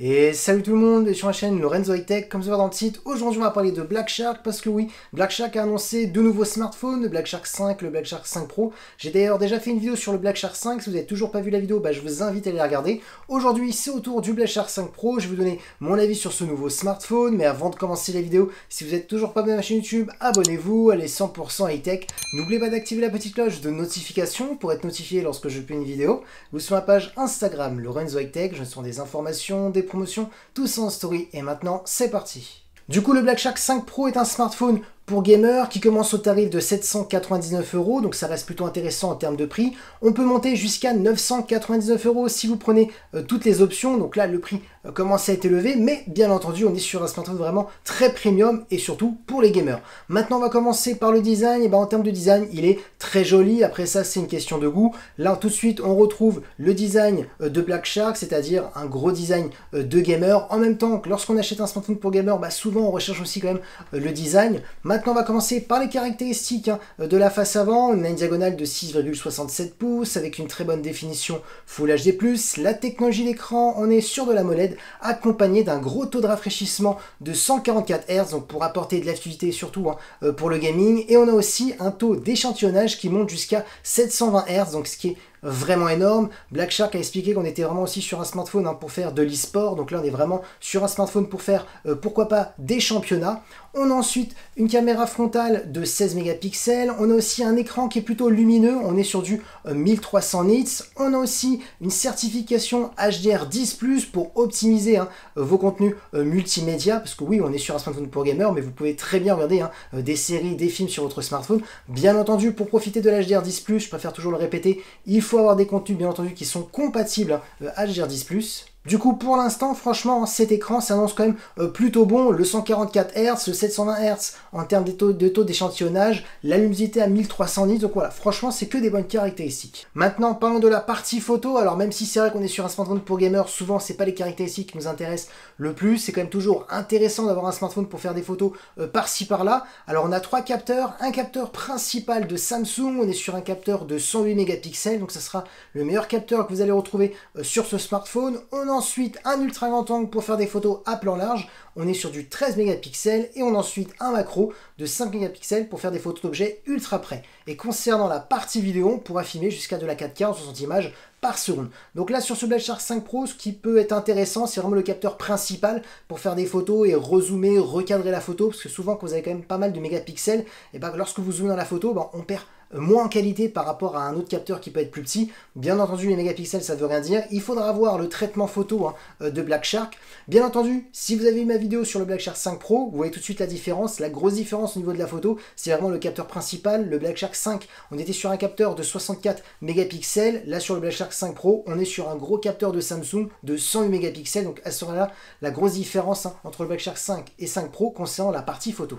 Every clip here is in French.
Et salut tout le monde, et sur la chaîne Lorenzo High Tech, comme ça va dans le titre, aujourd'hui on va parler de Black Shark, parce que oui, Black Shark a annoncé deux nouveaux smartphones, le Black Shark 5, le Black Shark 5 Pro. J'ai d'ailleurs déjà fait une vidéo sur le Black Shark 5, si vous n'avez toujours pas vu la vidéo, je vous invite à aller la regarder. Aujourd'hui c'est au tour du Black Shark 5 Pro, je vais vous donner mon avis sur ce nouveau smartphone, mais avant de commencer la vidéo, si vous n'êtes toujours pas abonné à ma chaîne YouTube, abonnez-vous, allez 100% High Tech. N'oubliez pas d'activer la petite cloche de notification pour être notifié lorsque je publie une vidéo. Vous sur ma page Instagram Lorenzo High Tech, je suis des informations, des promotions, tout ça en story, et maintenant c'est parti. Du coup, le Black Shark 5 Pro est un smartphone pour gamers qui commence au tarif de 799 €, donc ça reste plutôt intéressant en termes de prix. On peut monter jusqu'à 999 € si vous prenez toutes les options, donc là le prix commence à être élevé, mais bien entendu on est sur un smartphone vraiment très premium et surtout pour les gamers. Maintenant on va commencer par le design, et en termes de design il est très joli, après ça c'est une question de goût. Là tout de suite on retrouve le design de Black Shark, c'est-à-dire un gros design de gamer. En même temps que lorsqu'on achète un smartphone pour gamer, souvent on recherche aussi quand même le design. Maintenant, on va commencer par les caractéristiques de la face avant. On a une diagonale de 6,67 pouces avec une très bonne définition Full HD+. La technologie d'écran, on est sur de la l'AMOLED accompagné d'un gros taux de rafraîchissement de 144 Hz, donc pour apporter de la fluidité surtout pour le gaming. Et on a aussi un taux d'échantillonnage qui monte jusqu'à 720 Hz, donc ce qui est vraiment énorme. Black Shark a expliqué qu'on était vraiment aussi sur un smartphone pour faire de l'e-sport, donc là on est vraiment sur un smartphone pour faire pourquoi pas des championnats. On a ensuite une caméra frontale de 16 mégapixels, on a aussi un écran qui est plutôt lumineux, on est sur du 1300 nits, on a aussi une certification HDR10+, pour optimiser vos contenus multimédia, parce que oui on est sur un smartphone pour gamer, mais vous pouvez très bien regarder des séries, des films sur votre smartphone. Bien entendu, pour profiter de l'HDR10+, je préfère toujours le répéter, il faut avoir des contenus bien entendu qui sont compatibles HDR10+. Du coup, pour l'instant, franchement, cet écran s'annonce quand même plutôt bon. Le 144 Hz, le 720 Hz en termes de taux d'échantillonnage, la luminosité à 1300 nits. Donc voilà, franchement, c'est que des bonnes caractéristiques. Maintenant, parlons de la partie photo. Alors, même si c'est vrai qu'on est sur un smartphone pour gamer, souvent, c'est pas les caractéristiques qui nous intéressent le plus. C'est quand même toujours intéressant d'avoir un smartphone pour faire des photos par-ci, par-là. Alors, on a trois capteurs. Un capteur principal de Samsung. On est sur un capteur de 108 mégapixels. Donc, ça sera le meilleur capteur que vous allez retrouver sur ce smartphone. On a ensuite un ultra grand angle pour faire des photos à plan large, on est sur du 13 mégapixels, et on a ensuite un macro de 5 mégapixels pour faire des photos d'objets ultra près. Et concernant la partie vidéo, on pourra filmer jusqu'à de la 4K en 60 images par seconde. Donc là sur ce Black Shark 5 Pro, ce qui peut être intéressant, c'est vraiment le capteur principal pour faire des photos et rezoomer, recadrer la photo, parce que souvent quand vous avez quand même pas mal de mégapixels, et lorsque vous zoomez dans la photo, on perd moins en qualité par rapport à un autre capteur qui peut être plus petit. Bien entendu, les mégapixels, ça veut rien dire. Il faudra voir le traitement photo de Black Shark. Bien entendu, si vous avez vu ma vidéo sur le Black Shark 5 Pro, vous voyez tout de suite la différence. La grosse différence au niveau de la photo, c'est vraiment le capteur principal. Le Black Shark 5, on était sur un capteur de 64 mégapixels. Là, sur le Black Shark 5 Pro, on est sur un gros capteur de Samsung de 108 mégapixels. Donc, elle sera là la grosse différence entre le Black Shark 5 et 5 Pro concernant la partie photo.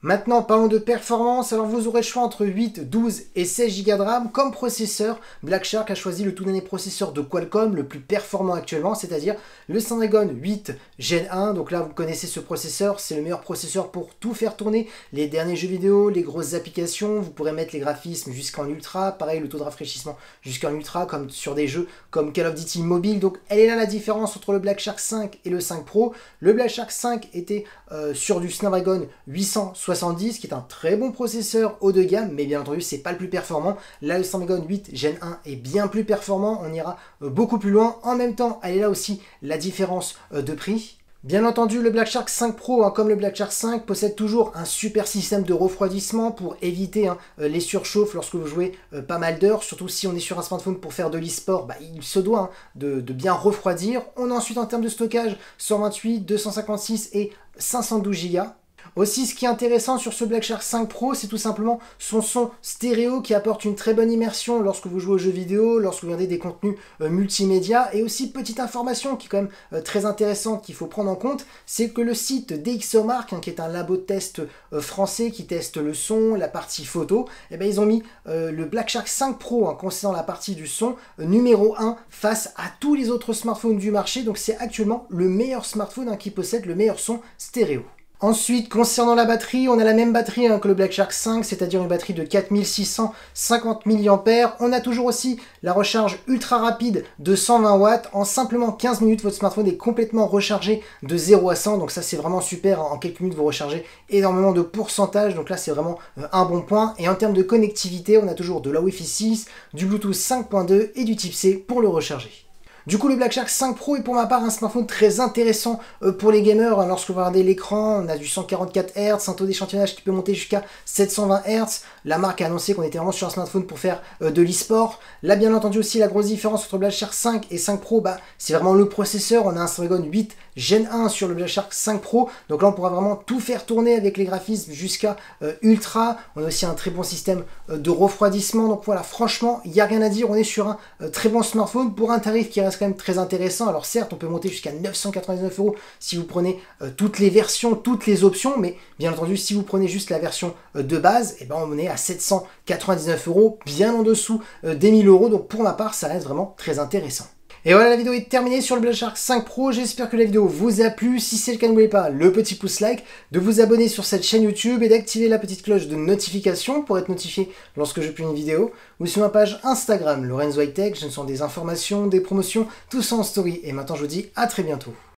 Maintenant, parlons de performance. Alors, vous aurez le choix entre 8, 12 et 16 Go de RAM. Comme processeur, Black Shark a choisi le tout dernier processeur de Qualcomm, le plus performant actuellement, c'est-à-dire le Snapdragon 8 Gen 1. Donc là, vous connaissez ce processeur, c'est le meilleur processeur pour tout faire tourner. Les derniers jeux vidéo, les grosses applications, vous pourrez mettre les graphismes jusqu'en ultra. Pareil, le taux de rafraîchissement jusqu'en ultra, comme sur des jeux comme Call of Duty Mobile. Donc, elle est là la différence entre le Black Shark 5 et le 5 Pro. Le Black Shark 5 était sur du Snapdragon 870, qui est un très bon processeur haut de gamme, mais bien entendu c'est pas le plus performant. Là le Snapdragon 8 Gen 1 est bien plus performant, on ira beaucoup plus loin. En même temps, elle est là aussi la différence de prix. Bien entendu, le Black Shark 5 Pro, comme le Black Shark 5, possède toujours un super système de refroidissement pour éviter les surchauffes lorsque vous jouez pas mal d'heures, surtout si on est sur un smartphone pour faire de l'e-sport, il se doit de bien refroidir. On a ensuite en termes de stockage 128, 256 et 512 Go. Aussi, ce qui est intéressant sur ce Black Shark 5 Pro, c'est tout simplement son son stéréo qui apporte une très bonne immersion lorsque vous jouez aux jeux vidéo, lorsque vous regardez des contenus multimédia. Et aussi, petite information qui est quand même très intéressante qu'il faut prendre en compte, c'est que le site DxOMark, qui est un labo de test français qui teste le son, la partie photo, ils ont mis le Black Shark 5 Pro concernant la partie du son numéro 1 face à tous les autres smartphones du marché. Donc c'est actuellement le meilleur smartphone qui possède le meilleur son stéréo. Ensuite, concernant la batterie, on a la même batterie que le Black Shark 5, c'est-à-dire une batterie de 4650 mAh. On a toujours aussi la recharge ultra rapide de 120 watts. En simplement 15 minutes, votre smartphone est complètement rechargé de 0 à 100. Donc ça, c'est vraiment super. En quelques minutes, vous rechargez énormément de pourcentage. Donc là, c'est vraiment un bon point. Et en termes de connectivité, on a toujours de la Wi-Fi 6, du Bluetooth 5.2 et du Type C pour le recharger. Du coup, le Black Shark 5 Pro est pour ma part un smartphone très intéressant pour les gamers. Lorsque vous regardez l'écran, on a du 144 Hz, un taux d'échantillonnage qui peut monter jusqu'à 720 Hz. La marque a annoncé qu'on était vraiment sur un smartphone pour faire de l'e-sport. Là, bien entendu aussi, la grosse différence entre Black Shark 5 et 5 Pro, c'est vraiment le processeur. On a un Snapdragon 8 Gen 1 sur le Black Shark 5 Pro. Donc là, on pourra vraiment tout faire tourner avec les graphismes jusqu'à Ultra. On a aussi un très bon système de refroidissement. Donc voilà, franchement, il n'y a rien à dire. On est sur un très bon smartphone pour un tarif qui reste quand même très intéressant. Alors certes, on peut monter jusqu'à 999 € si vous prenez toutes les versions, toutes les options. Mais bien entendu, si vous prenez juste la version de base, on est à 799 €, bien en dessous des 1000 €. Donc pour ma part, ça reste vraiment très intéressant. Et voilà, la vidéo est terminée sur le Black Shark 5 Pro. J'espère que la vidéo vous a plu. Si c'est le cas, n'oubliez pas le petit pouce like, de vous abonner sur cette chaîne YouTube et d'activer la petite cloche de notification pour être notifié lorsque je publie une vidéo. Ou sur ma page Instagram, Lorenzo High Tech, je ne sens des informations, des promotions, tout ça en story. Et maintenant, je vous dis à très bientôt.